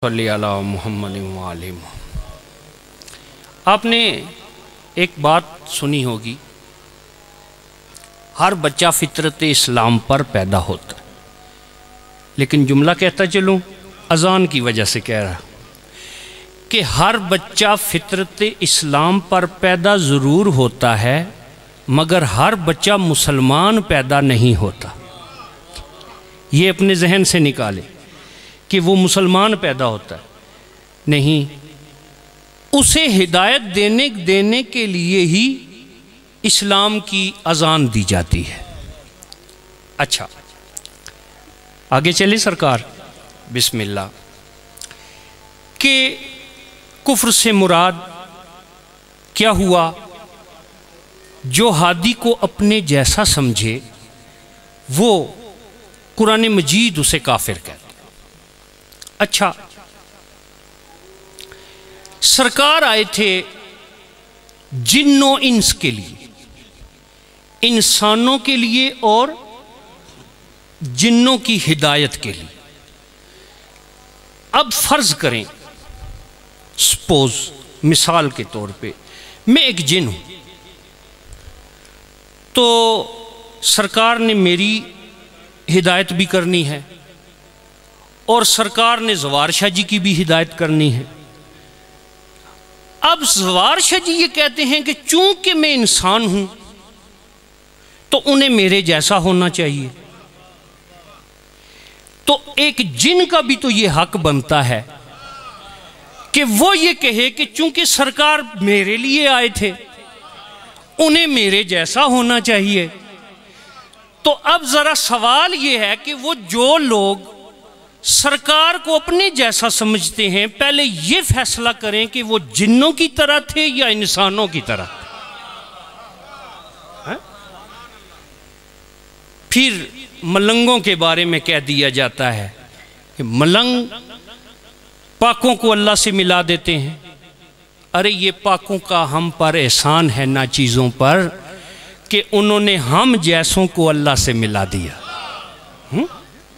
صلی اللہ محمد وعلیہ محمد۔ آپ نے ایک بات سنی ہوگی، ہر بچہ فطرت اسلام پر پیدا ہوتا ہے، لیکن جملہ کہتا چلوں، اذان کی وجہ سے کہہ رہا کہ ہر بچہ فطرت اسلام پر پیدا ضرور ہوتا ہے، مگر ہر بچہ مسلمان پیدا نہیں ہوتا۔ یہ اپنے ذہن سے نکالے کہ وہ مسلمان پیدا ہوتا ہے، نہیں، اسے ہدایت دینے کے لیے ہی اسلام کی اذان دی جاتی ہے۔ اچھا، آگے چلے سرکار، بسم اللہ، کہ کفر سے مراد کیا ہوا؟ جو ہادی کو اپنے جیسا سمجھے وہ قرآن مجید اسے کافر کہتا۔ اچھا، سرکار آئے تھے جن و انس کے لیے، انسانوں کے لیے اور جنوں کی ہدایت کے لیے۔ اب فرض کریں، سپوز، مثال کے طور پہ میں ایک جن ہوں، تو سرکار نے میری ہدایت بھی کرنی ہے اور سرکار نے زوار شاہ جی کی بھی ہدایت کرنی ہے۔ اب زوار شاہ جی یہ کہتے ہیں کہ چونکہ میں انسان ہوں تو انہیں میرے جیسا ہونا چاہیے، تو ایک جن کا بھی تو یہ حق بنتا ہے کہ وہ یہ کہے کہ چونکہ سرکار میرے لیے آئے تھے انہیں میرے جیسا ہونا چاہیے۔ تو اب ذرا سوال یہ ہے کہ وہ جو لوگ سرکار کو اپنے جیسا سمجھتے ہیں، پہلے یہ فیصلہ کریں کہ وہ جنوں کی طرح تھے یا انسانوں کی طرح۔ پھر ملنگوں کے بارے میں کہہ دیا جاتا ہے کہ ملنگ پاکوں کو اللہ سے ملا دیتے ہیں۔ ارے یہ پاکوں کا ہم پر احسان ہے نا چیزوں پر کہ انہوں نے ہم جیسوں کو اللہ سے ملا دیا،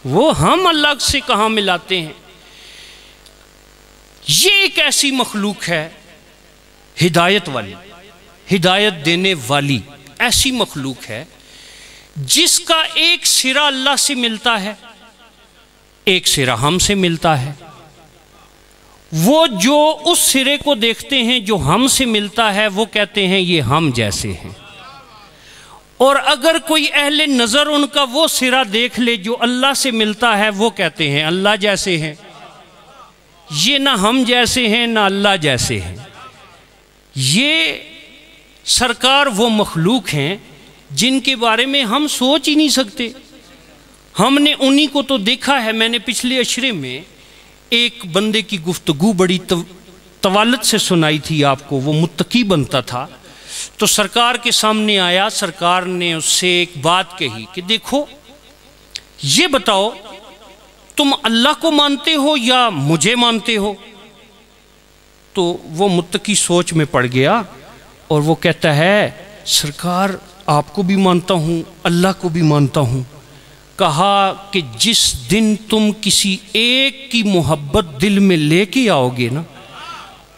وہ ہم اللہ سے کہاں ملاتے ہیں؟ یہ ایک ایسی مخلوق ہے ہدایت والی، ہدایت دینے والی ایسی مخلوق ہے جس کا ایک سرا اللہ سے ملتا ہے، ایک سرا ہم سے ملتا ہے۔ وہ جو اس سرے کو دیکھتے ہیں جو ہم سے ملتا ہے وہ کہتے ہیں یہ ہم جیسے ہیں، اور اگر کوئی اہل نظر ان کا وہ سرا دیکھ لے جو اللہ سے ملتا ہے وہ کہتے ہیں اللہ جیسے ہیں۔ یہ نہ ہم جیسے ہیں نہ اللہ جیسے ہیں۔ یہ سرکار وہ مخلوق ہیں جن کے بارے میں ہم سوچ ہی نہیں سکتے۔ ہم نے انہی کو تو دیکھا ہے۔ میں نے پچھلے عشرے میں ایک بندے کی گفتگو بڑی طوالت سے سنائی تھی آپ کو، وہ متقی بنتا تھا، تو سرکار کے سامنے آیا، سرکار نے اس سے ایک بات کہی کہ دیکھو یہ بتاؤ تم اللہ کو مانتے ہو یا مجھے مانتے ہو؟ تو وہ متقی سوچ میں پڑ گیا اور وہ کہتا ہے سرکار آپ کو بھی مانتا ہوں اللہ کو بھی مانتا ہوں۔ کہا کہ جس دن تم کسی ایک کی محبت دل میں لے کے آؤ گے نا،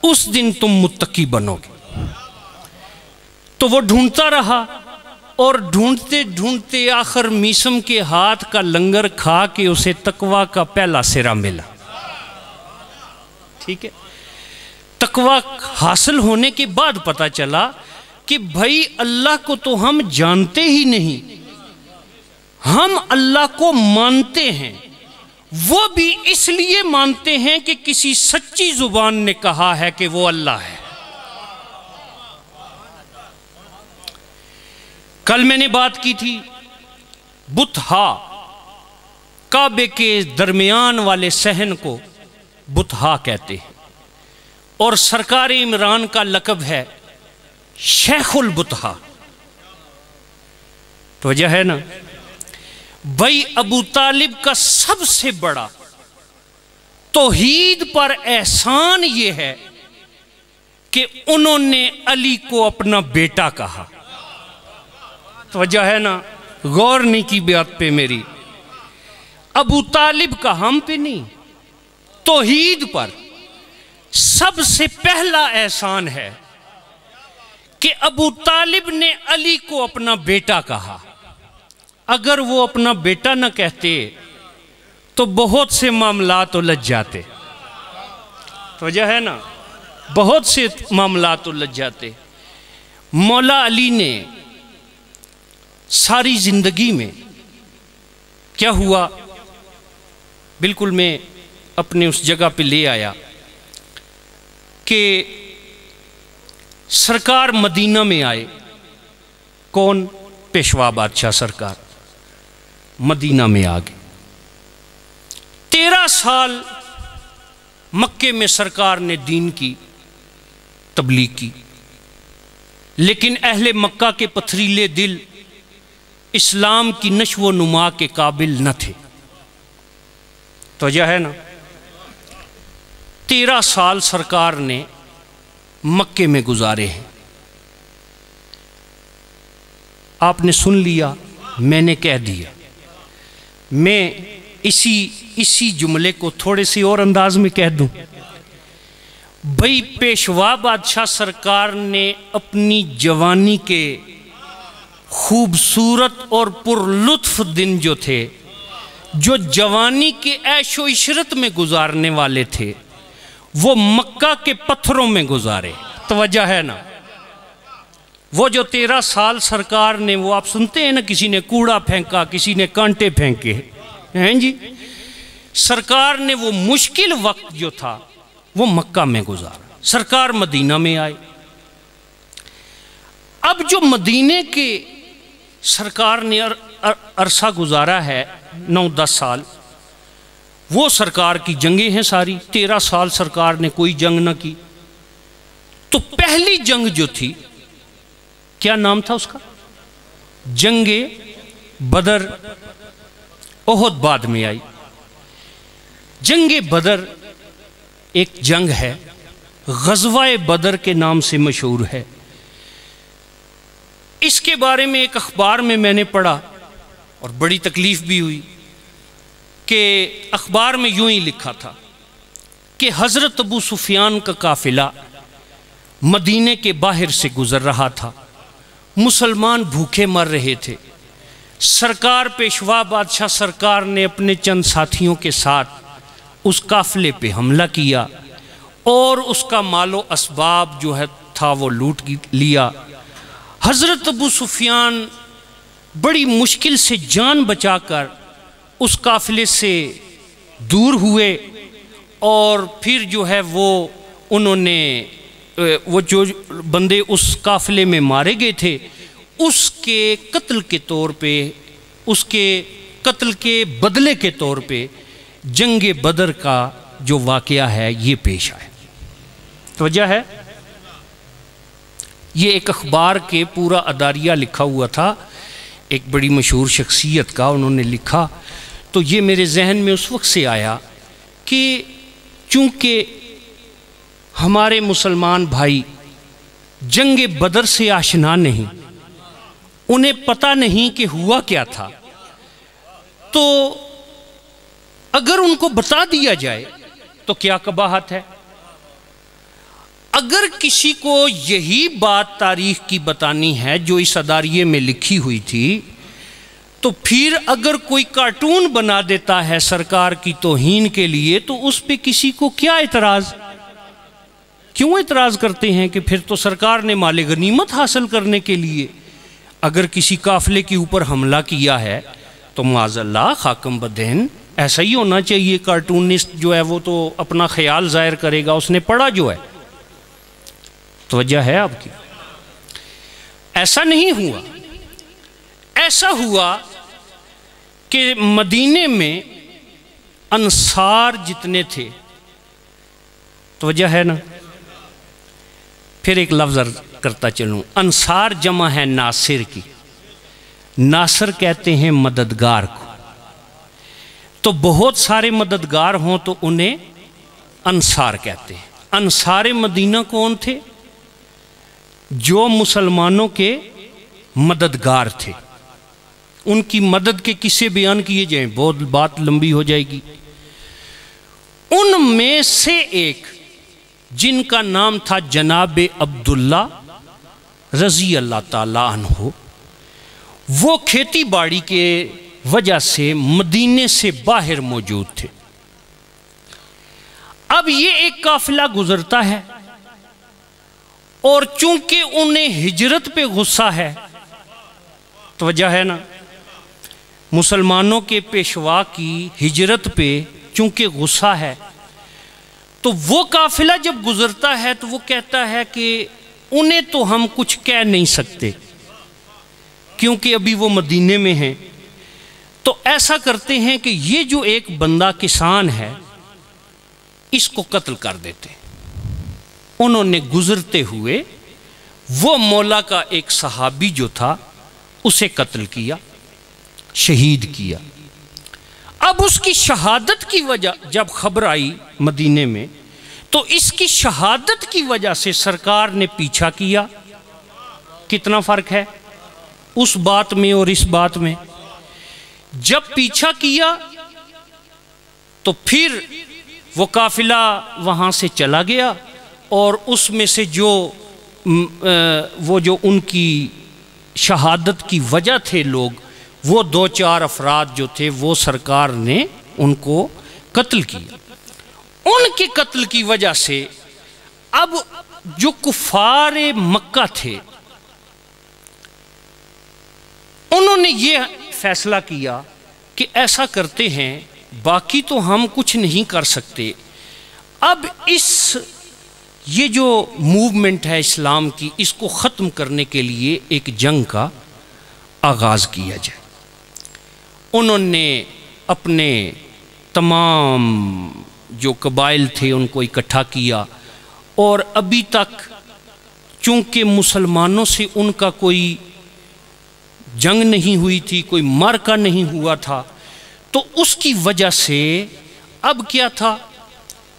اس دن تم متقی بنو گے۔ تو وہ ڈھونڈتا رہا اور ڈھونڈتے ڈھونڈتے آخر میسم کے ہاتھ کا لنگر کھا کے اسے تقوی کا پہلا سرا ملا۔ ٹھیک ہے، تقوی حاصل ہونے کے بعد پتہ چلا کہ بھائی اللہ کو تو ہم جانتے ہی نہیں، ہم اللہ کو مانتے ہیں، وہ بھی اس لیے مانتے ہیں کہ کسی سچی زبان نے کہا ہے کہ وہ اللہ ہے۔ کل میں نے بات کی تھی بتہا، کعبے کے درمیان والے صحن کو بتہا کہتے ہیں، اور سرکار عمران کا لقب ہے شیخ البتہا۔ تو وجہ ہے نا بھائی ابو طالب کا سب سے بڑا توحید پر احسان یہ ہے کہ انہوں نے علی کو اپنا بیٹا کہا۔ وجہ ہے نا، غور نہیں کی بات پہ میری۔ ابو طالب کا ہم پہ نہیں، توحید پر سب سے پہلا احسان ہے کہ ابو طالب نے علی کو اپنا بیٹا کہا. اگر وہ اپنا بیٹا نہ کہتے تو بہت سے معاملات الجھ جاتے. توجہ ہے نا, بہت سے معاملات الجھ جاتے. مولا علی نے ساری زندگی میں کیا ہوا, بالکل میں اپنے اس جگہ پہ لے آیا کہ سرکار مدینہ میں آئے. کون؟ پیشوا بادشاہ سرکار مدینہ میں آ گئے. 13 سال مکے میں سرکار نے دین کی تبلیغ کی, لیکن اہل مکہ کے پتھریلے دل اسلام کی نشو و نما کے قابل نہ تھے. توجہ ہے نا, 13 سال سرکار نے مکے میں گزارے ہیں. آپ نے سن لیا, میں نے کہہ دیا. میں اسی جملے کو تھوڑے سے اور انداز میں کہہ دوں. بھئی پیشوا بادشاہ سرکار نے اپنی جوانی کے خوبصورت اور پر لطف دن جو تھے, جو جوانی کے عیش و عشرت میں گزارنے والے تھے, وہ مکہ کے پتھروں میں گزارے. توجہ ہے نا, وہ جو 13 سال سرکار نے, وہ آپ سنتے ہیں نا, کسی نے کوڑا پھینکا, کسی نے کانٹے پھینکے ہیں جی. سرکار نے وہ مشکل وقت جو تھا وہ مکہ میں گزارا. سرکار مدینہ میں آئے. اب جو مدینے کے سرکار نے عرصہ گزارا ہے 9-10 سال, وہ سرکار کی جنگیں ہیں ساری. 13 سال سرکار نے کوئی جنگ نہ کی. تو پہلی جنگ جو تھی, کیا نام تھا اس کا؟ جنگ بدر. احد بعد میں آئی. جنگ بدر ایک جنگ ہے, غزوہ بدر کے نام سے مشہور ہے. اس کے بارے میں ایک اخبار میں نے پڑھا اور بڑی تکلیف بھی ہوئی کہ اخبار میں یوں ہی لکھا تھا کہ حضرت ابو سفیان کا قافلہ مدینے کے باہر سے گزر رہا تھا. مسلمان بھوکے مر رہے تھے. سرکار پیشوا بادشاہ سرکار نے اپنے چند ساتھیوں کے ساتھ اس قافلے پہ حملہ کیا اور اس کا مال و اسباب جو ہے تھا وہ لوٹ لیا. حضرت ابو سفیان بڑی مشکل سے جان بچا کر اس قافلے سے دور ہوئے, اور پھر جو ہے انہوں نے وہ جو بندے اس قافلے میں مارے گئے تھے, اس کے قتل کے طور پہ, اس کے قتل کے بدلے کے طور پہ جنگ بدر کا جو واقعہ ہے یہ پیش آئے. توجہ ہے, یہ ایک اخبار کے پورا اداریہ لکھا ہوا تھا, ایک بڑی مشہور شخصیت کا انہوں نے لکھا. تو یہ میرے ذہن میں اس وقت سے آیا کہ چونکہ ہمارے مسلمان بھائی جنگ بدر سے آشنا نہیں, انہیں پتہ نہیں کہ ہوا کیا تھا, تو اگر ان کو بتا دیا جائے تو کیا قباحت ہے. اگر کسی کو یہی بات تاریخ کی بتانی ہے جو اس اداریے میں لکھی ہوئی تھی, تو پھر اگر کوئی کارٹون بنا دیتا ہے سرکار کی توہین کے لیے, تو اس پہ کسی کو کیا اعتراض؟ کیوں اعتراض کرتے ہیں کہ پھر تو سرکار نے مال غنیمت حاصل کرنے کے لیے اگر کسی قافلے کے اوپر حملہ کیا ہے تو معاذ اللہ خاکم بدین ایسا ہی ہونا چاہیے. کارٹونسٹ جو ہے وہ تو اپنا خیال ظاہر کرے گا, اس نے پڑھا جو ہے. توجہ ہے آپ کی؟ ایسا نہیں ہوا. ایسا ہوا کہ مدینے میں انصار جتنے تھے, توجہ ہے نا, پھر ایک لفظ عرض کرتا چلوں, انصار جمع ہے ناصر کی. ناصر کہتے ہیں مددگار کو. تو بہت سارے مددگار ہوں تو انہیں انصار کہتے ہیں. انصار مدینہ کون تھے؟ جو مسلمانوں کے مددگار تھے. ان کی مدد کے قصے بیان کیے جائیں, بہت بات لمبی ہو جائے گی. ان میں سے ایک جن کا نام تھا جناب عبداللہ رضی اللہ تعالیٰ عنہ، وہ کھیتی باڑی کے وجہ سے مدینے سے باہر موجود تھے۔ اب یہ ایک قافلہ گزرتا ہے اور چونکہ انہیں ہجرت پہ غصہ ہے، توجہ ہے نا، مسلمانوں کے پیشوا کی ہجرت پہ چونکہ غصہ ہے، تو وہ قافلہ جب گزرتا ہے تو وہ کہتا ہے کہ انہیں تو ہم کچھ کہہ نہیں سکتے کیونکہ ابھی وہ مدینے میں ہیں، تو ایسا کرتے ہیں کہ یہ جو ایک بندہ کسان ہے اس کو قتل کر دیتے ہیں۔ انہوں نے گزرتے ہوئے وہ مولا کا ایک صحابی جو تھا اسے قتل کیا، شہید کیا۔ اب اس کی شہادت کی وجہ جب خبر آئی مدینے میں تو اس کی شہادت کی وجہ سے سرکار نے پیچھا کیا۔ کتنا فرق ہے اس بات میں اور اس بات میں؟ جب پیچھا کیا تو پھر وہ قافلہ وہاں سے چلا گیا اور اس میں سے جو ان کی شہادت کی وجہ تھے لوگ، وہ 2-4 افراد جو تھے وہ سرکار نے ان کو قتل کیا۔ ان کے قتل کی وجہ سے اب جو کفار مکہ تھے انہوں نے یہ فیصلہ کیا کہ ایسا کرتے ہیں، باقی تو ہم کچھ نہیں کر سکتے، اب یہ جو موومنٹ ہے اسلام کی، اس کو ختم کرنے کے لیے ایک جنگ کا آغاز کیا جائے۔ انہوں نے اپنے تمام جو قبائل تھے ان کو اکٹھا کیا، اور ابھی تک چونکہ مسلمانوں سے ان کا کوئی جنگ نہیں ہوئی تھی، کوئی معرکہ نہیں ہوا تھا، تو اس کی وجہ سے اب کیا تھا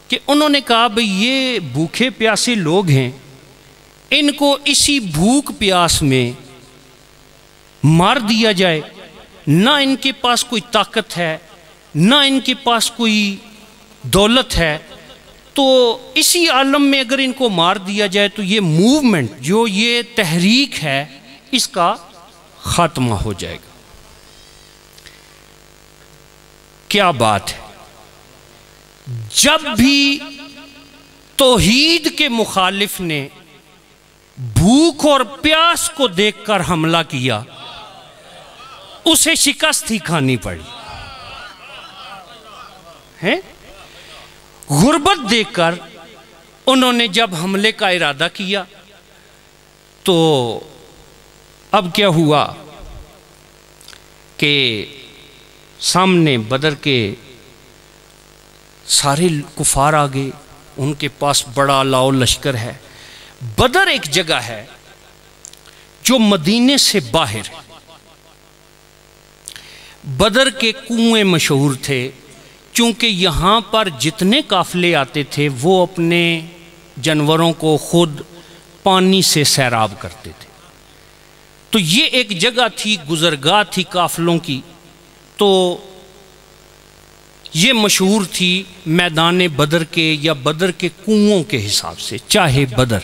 کہ انہوں نے کہا بھئی یہ بھوکے پیاسے لوگ ہیں، ان کو اسی بھوک پیاس میں مار دیا جائے، نہ ان کے پاس کوئی طاقت ہے نہ ان کے پاس کوئی دولت ہے، تو اسی عالم میں اگر ان کو مار دیا جائے تو یہ موومنٹ جو یہ تحریک ہے اس کا خاتمہ ہو جائے گا۔ کیا بات ہے، جب بھی توحید کے مخالف نے بھوک اور پیاس کو دیکھ کر حملہ کیا اسے شکست ہی کھانی پڑی ہے۔ غربت دیکھ کر انہوں نے جب حملے کا ارادہ کیا تو اب کیا ہوا کہ سامنے بدر کے سارے کفار آ گئے، ان کے پاس بڑا لاؤ لشکر ہے۔ بدر ایک جگہ ہے جو مدینے سے باہر ہے، بدر کے کنویں مشہور تھے، چونکہ یہاں پر جتنے قافلے آتے تھے وہ اپنے جانوروں کو خود پانی سے سیراب کرتے تھے، تو یہ ایک جگہ تھی، گزرگاہ تھی قافلوں کی، تو یہ مشہور تھی میدان بدر کے یا بدر کے کنووں کے حساب سے، چاہے بدر۔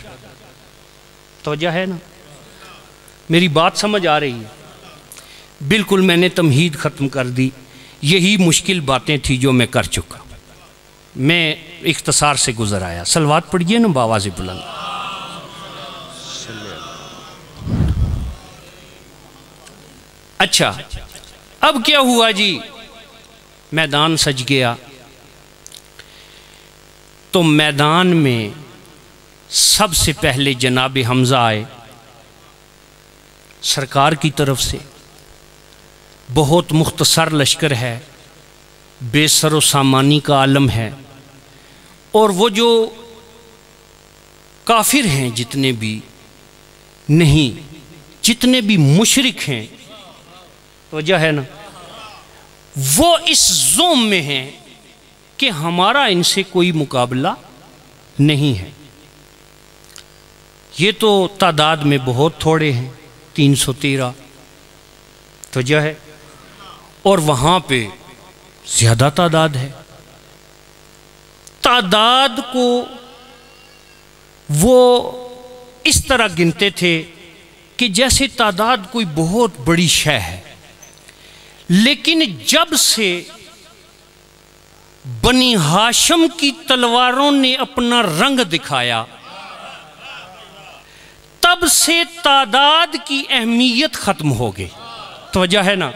توجہ ہے نا، میری بات سمجھ آ رہی ہے؟ بالکل میں نے تمہید ختم کر دی، یہی مشکل باتیں تھی جو میں کر چکا، میں اختصار سے گزر آیا۔ صلوات پڑھیے نا بآواز بلند۔ اچھا اب کیا ہوا جی، میدان سج گیا، تو میدان میں سب سے پہلے جناب حمزہ آئے سرکار کی طرف سے۔ بہت مختصر لشکر ہے، بے سر و سامانی کا عالم ہے، اور وہ جو کافر ہیں جتنے بھی نہیں، جتنے بھی مشرک ہیں، وجہ ہے نا، وہ اس زوم میں ہیں کہ ہمارا ان سے کوئی مقابلہ نہیں ہے۔ یہ تو تعداد میں بہت تھوڑے ہیں، 313 وجہ ہے، اور وہاں پہ زیادہ تعداد ہے۔ تعداد کو وہ اس طرح گنتے تھے کہ جیسے تعداد کوئی بہت بڑی شے ہے، لیکن جب سے بنی ہاشم کی تلواروں نے اپنا رنگ دکھایا تب سے تعداد کی اہمیت ختم ہو گئی۔ توجہ ہے نا،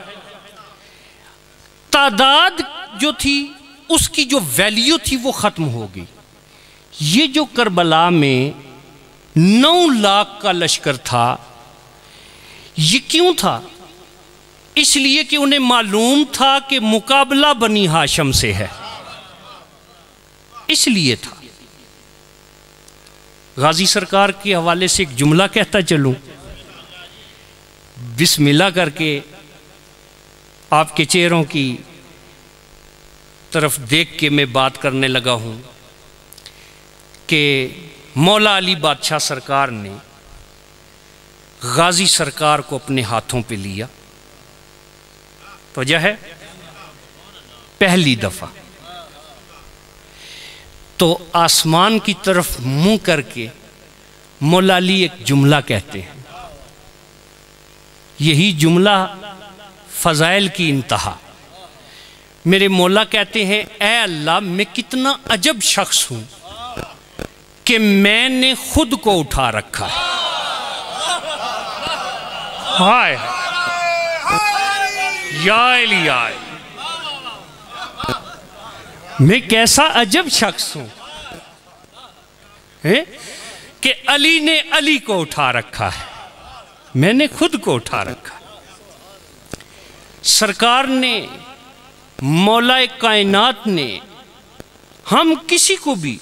تعداد جو تھی اس کی جو ویلیو تھی وہ ختم ہو گئی۔ یہ جو کربلا میں 9 لاکھ کا لشکر تھا، یہ کیوں تھا؟ اس لیے کہ انہیں معلوم تھا کہ مقابلہ بنی ہاشم سے ہے، اس لیے تھا۔ غازی سرکار کے حوالے سے ایک جملہ کہتا چلوں، بسم اللہ کر کے آپ کے چہروں کی طرف دیکھ کے میں بات کرنے لگا ہوں کہ مولا علی بادشاہ سرکار نے غازی سرکار کو اپنے ہاتھوں پہ لیا۔ وجہ ہے پہلی دفعہ تو آسمان کی طرف منہ کر کے مولا علی ایک جملہ کہتے ہیں، یہی جملہ فضائل کی انتہا۔ میرے مولا کہتے ہیں، اے اللہ میں کتنا عجب شخص ہوں کہ میں نے خود کو اٹھا رکھا ہے۔ ہائے یا علی آئے، میں کیسا عجب شخص ہوں کہ علی نے علی کو اٹھا رکھا ہے، میں نے خود کو اٹھا رکھا ہے۔ سرکار نے، مولا کائنات نے ہم کسی کو بھی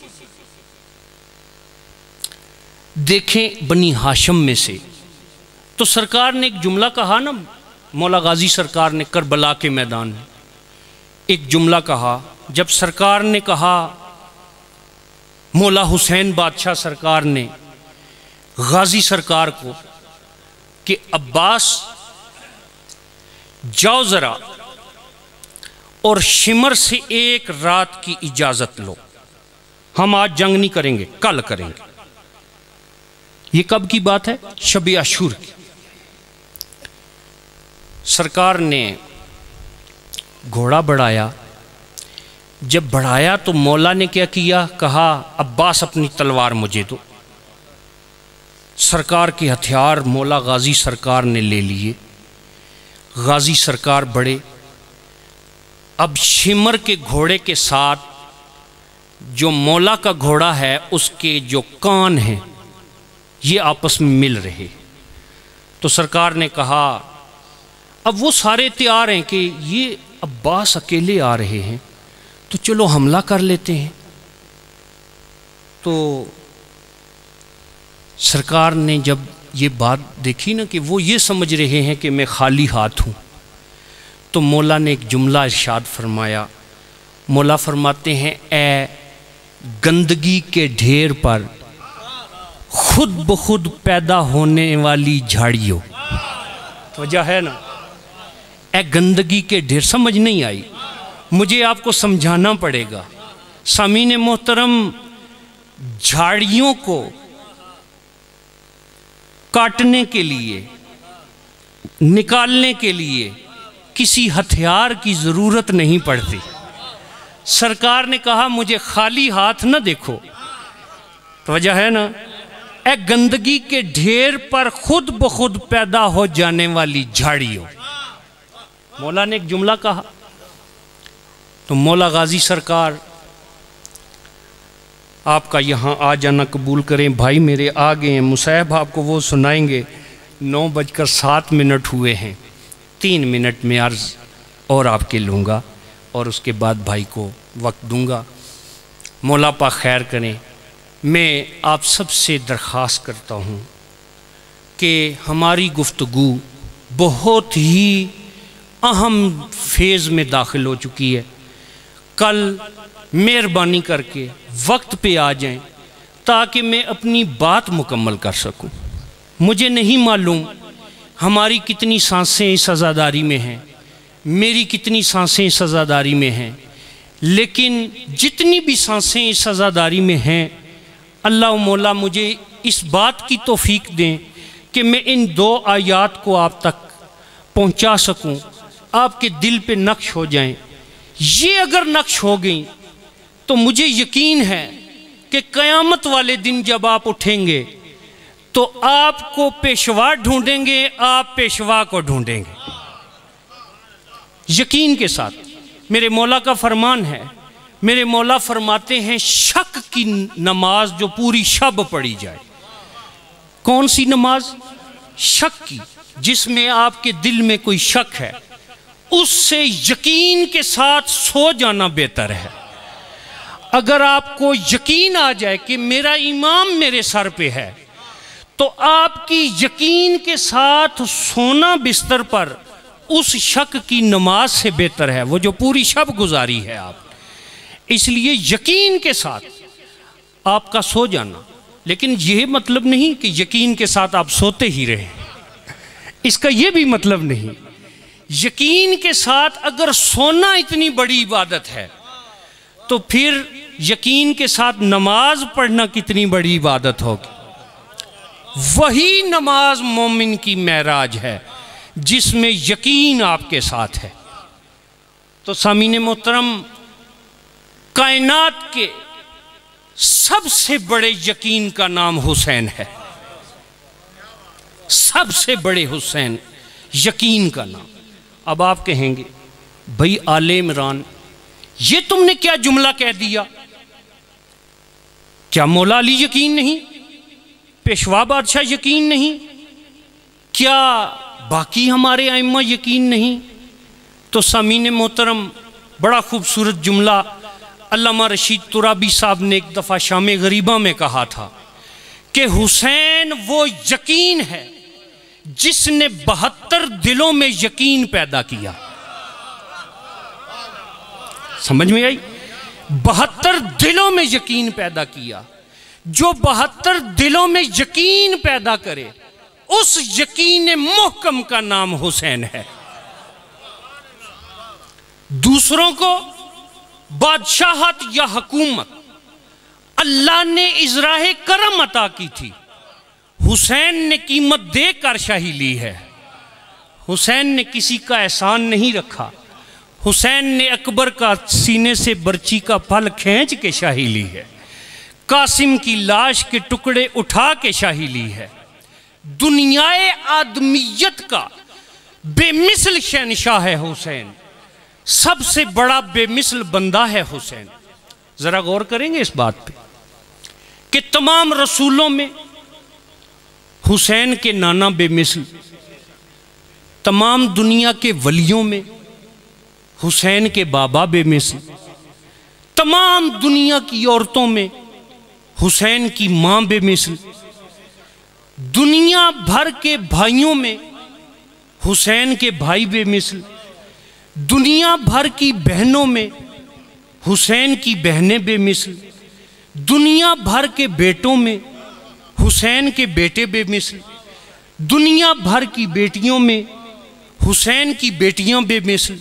دیکھیں بنی ہاشم میں سے تو سرکار نے ایک جملہ کہا نا، مولا غازی سرکار نے کربلا کے میدان میں ایک جملہ کہا، جب سرکار نے کہا، مولا حسین بادشاہ سرکار نے غازی سرکار کو کہ عباس جاؤ ذرا اور شمر سے ایک رات کی اجازت لو، ہم آج جنگ نہیں کریں گے، کل کریں گے۔ یہ کب کی بات ہے؟ شب عاشور کی۔ سرکار نے گھوڑا بڑھایا، جب بڑھایا تو مولا نے کیا کیا؟ کہا عباس اپنی تلوار مجھے دو۔ سرکار کے ہتھیار مولا غازی سرکار نے لے لیے، غازی سرکار بڑھے۔ اب شمر کے گھوڑے کے ساتھ جو مولا کا گھوڑا ہے اس کے جو کان ہیں یہ آپس میں مل رہے، تو سرکار نے کہا اب وہ سارے تیار ہیں کہ یہ عباس اکیلے آ رہے ہیں تو چلو حملہ کر لیتے ہیں۔ تو سرکار نے جب یہ بات دیکھی نا کہ وہ یہ سمجھ رہے ہیں کہ میں خالی ہاتھ ہوں، تو مولا نے ایک جملہ ارشاد فرمایا۔ مولا فرماتے ہیں، اے گندگی کے ڈھیر پر خود بخود پیدا ہونے والی جھاڑیوں۔ وجہ ہے نا، اے گندگی کے ڈھیر، سمجھ نہیں آئی، مجھے آپ کو سمجھانا پڑے گا۔ سامعین محترم، جھاڑیوں کو کاٹنے کے لیے، نکالنے کے لیے کسی ہتھیار کی ضرورت نہیں پڑتی۔ سرکار نے کہا مجھے خالی ہاتھ نہ دیکھو، وجہ ہے نا، اے گندگی کے ڈھیر پر خود بخود پیدا ہو جانے والی جھاڑیوں۔ مولا نے ایک جملہ کہا تو مولا غازی سرکار آپ کا یہاں آ جانا قبول کریں۔ بھائی میرے آگے ہیں، مصاحب آپ کو وہ سنائیں گے۔ 9:07 ہوئے ہیں، 3 منٹ میں عرض اور آپ کے لوں گا اور اس کے بعد بھائی کو وقت دوں گا۔ مولا پاک خیر کریں۔ میں آپ سب سے درخواست کرتا ہوں کہ ہماری گفتگو بہت ہی اہم فیز میں داخل ہو چکی ہے۔ کل مہربانی کر کے وقت پہ آ جائیں تاکہ میں اپنی بات مکمل کر سکوں۔ مجھے نہیں معلوم ہماری کتنی سانسیں اس عزاداری میں ہیں، میری کتنی سانسیں اس عزاداری میں ہیں، لیکن جتنی بھی سانسیں اس عزاداری میں ہیں، اللہ مولا مجھے اس بات کی توفیق دیں کہ میں ان 2 آیات کو آپ تک پہنچا سکوں، آپ کے دل پہ نقش ہو جائیں۔ یہ اگر نقش ہو گئیں تو مجھے یقین ہے کہ قیامت والے دن جب آپ اٹھیں گے تو آپ کو پیشوا ڈھونڈیں گے، آپ پیشوا کو ڈھونڈیں گے، یقین کے ساتھ۔ میرے مولا کا فرمان ہے، میرے مولا فرماتے ہیں شک کی نماز جو پوری شب پڑھی جائے۔ کون سی نماز؟ شک کی، جس میں آپ کے دل میں کوئی شک ہے، اس سے یقین کے ساتھ سو جانا بہتر ہے۔ اگر آپ کو یقین آ جائے کہ میرا امام میرے سر پہ ہے، تو آپ کی یقین کے ساتھ سونا بستر پر اس شک کی نماز سے بہتر ہے، وہ جو پوری شب گزاری ہے آپ۔ اس لیے یقین کے ساتھ آپ کا سو جانا، لیکن یہ مطلب نہیں کہ یقین کے ساتھ آپ سوتے ہی رہیں، اس کا یہ بھی مطلب نہیں۔ یقین کے ساتھ اگر سونا اتنی بڑی عبادت ہے تو پھر یقین کے ساتھ نماز پڑھنا کتنی بڑی عبادت ہوگی۔ وہی نماز مومن کی معراج ہے جس میں یقین آپ کے ساتھ ہے۔ تو سامعین محترم، کائنات کے سب سے بڑے یقین کا نام حسین ہے، سب سے بڑے حسین یقین کا نام۔ اب آپ کہیں گے بھئی آل عمران یہ تم نے کیا جملہ کہہ دیا؟ کیا مولا علی یقین نہیں؟ پیشوا بادشاہ یقین نہیں؟ کیا باقی ہمارے ائمہ یقین نہیں؟ تو سامعین محترم، بڑا خوبصورت جملہ علامہ رشید ترابی صاحب نے ایک دفعہ شام غریبہ میں کہا تھا کہ حسین وہ یقین ہے جس نے 72 دلوں میں یقین پیدا کیا۔ سمجھ میں آئی؟ 72 دلوں میں یقین پیدا کیا۔ جو 72 دلوں میں یقین پیدا کرے اس یقین محکم کا نام حسین ہے۔ دوسروں کو بادشاہت یا حکومت اللہ نے ازراہ کرم عطا کی تھی، حسین نے قیمت دے کر شاہی لی ہے۔ حسین نے کسی کا احسان نہیں رکھا، حسین نے اکبر کا سینے سے برچی کا پھل کھینچ کے شاہی لی ہے، قاسم کی لاش کے ٹکڑے اٹھا کے شاہی لی ہے۔ دنیائے آدمیت کا بے مثل شہنشاہ ہے حسین، سب سے بڑا بے مثل بندہ ہے حسین۔ ذرا غور کریں گے اس بات پہ کہ تمام رسولوں میں حسین کے نانا بے مثل، تمام دنیا کے ولیوں میں حسین کے بابا بے مثل، تمام دنیا کی عورتوں میں حسین کی ماں بے مثل، دنیا بھر کے بھائیوں میں حسین کے بھائی بے مثل، دنیا بھر کی بہنوں میں حسین کی بہنیں بے مثل، دنیا بھر کے بیٹوں میں حسین کے بیٹے بے مثل، دنیا بھر کی بیٹیوں میں حسین کی بیٹیاں بے مثل،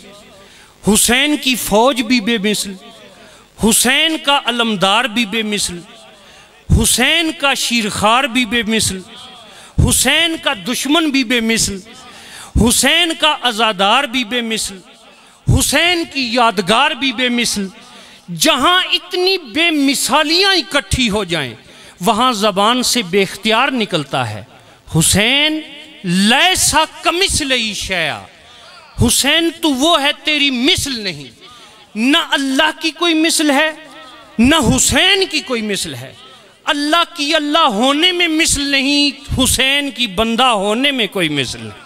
حسین کی فوج بھی بے مثل، حسین کا علمدار بھی بے مثل، حسین کا شیرخوار بھی بے مثل، حسین کا دشمن بھی بے مثل، حسین کا عزادار بھی بے مثل، حسین کی یادگار بھی بے مثل۔ جہاں اتنی بے مثالیاں اکٹھی ہو جائیں وہاں زبان سے بے اختیار نکلتا ہے حسین لیسا کمثلہ شیء، حسین تو وہ ہے تیری مثل نہیں۔ نہ اللہ کی کوئی مثل ہے نہ حسین کی کوئی مثل ہے۔ اللہ کی اللہ ہونے میں مثل نہیں، حسین کی بندہ ہونے میں کوئی مثل نہیں۔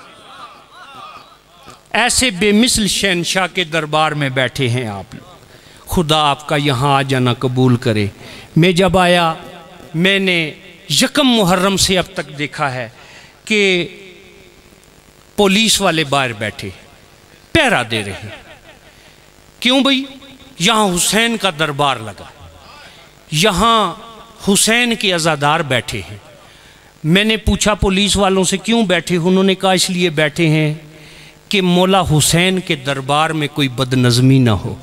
ایسے بے مثل شہنشاہ کے دربار میں بیٹھے ہیں آپ لوگ، خدا آپ کا یہاں آ جانا قبول کرے۔ میں جب آیا میں نے یکم محرم سے اب تک دیکھا ہے کہ پولیس والے باہر بیٹھے پہرا دے رہے ہیں۔ کیوں بھئی؟ یہاں حسین کا دربار لگا، یہاں حسین کے عزادار بیٹھے ہیں۔ میں نے پوچھا پولیس والوں سے کیوں بیٹھے؟ انہوں نے کہا اس لیے بیٹھے ہیں کہ مولا حسین کے دربار میں کوئی بد نظمی نہ ہو،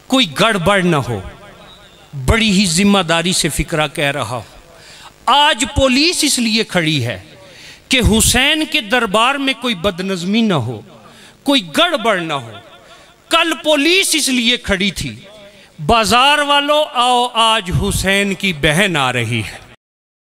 کوئی گڑبڑ نہ ہو، بڑی ہی ذمہ داری سے فکرہ کہہ رہا ہوں۔ آج پولیس اس لیے کھڑی ہے کہ حسین کے دربار میں کوئی بدنظمی نہ ہو، کوئی گڑبڑ نہ ہو۔ کل پولیس اس لیے کھڑی تھی، بازار والوں آؤ آج حسین کی بہن آ رہی ہے۔